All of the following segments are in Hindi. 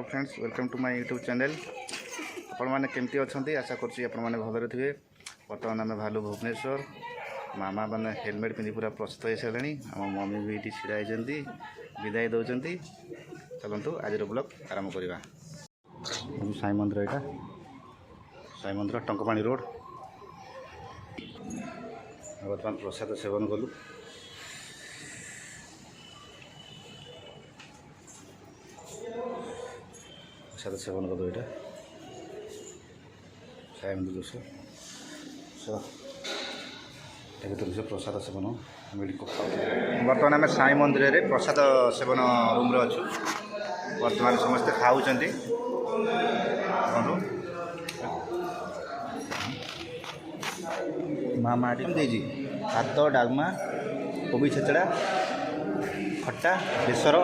Friends welcome to my YouTube channel. आपण मैंने केमती अच्छा आशा करें भलरे थे। बर्तमान आम भालु भुवनेश्वर मामा मैंने हेलमेट पिंधि पूरा प्रस्तुत हो सारे। आम मम्मी भी ये ढड़ा होती विदाई दौरान। चलतु आज ब्लॉग आरंभ करवा। साई मंदिर यहाँ साई मंदिर टंकपाणी रोड। बर्तमान प्रसाद सेवन कलु। प्रसाद सेवन कलु यहाँ साई मंदिर दोष तो प्रसाद सेवन बर्तमान आम साई मंदिर रे प्रसाद सेवन रूम रे अच्छु। बर्तमान समस्ते खाऊँ मामा देजी भात डालमा कोबी छेचड़ा खट्टा बेसर आ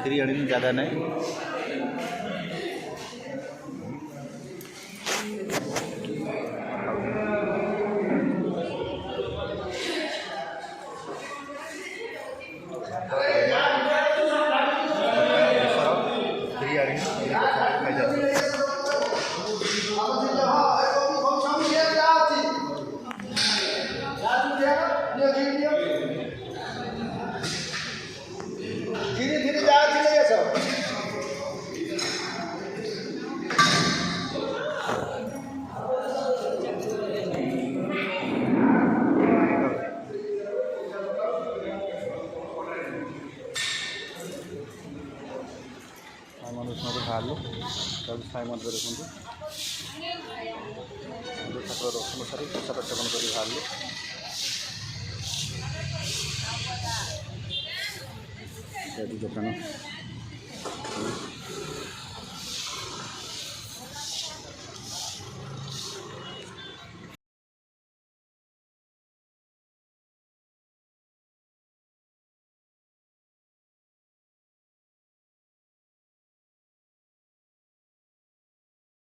खीरी आनी जगह नहीं। बाहर साई मंदिर देखते ठाकुर दर्शन सारी प्रसाद सेवन कर बाहर दुकान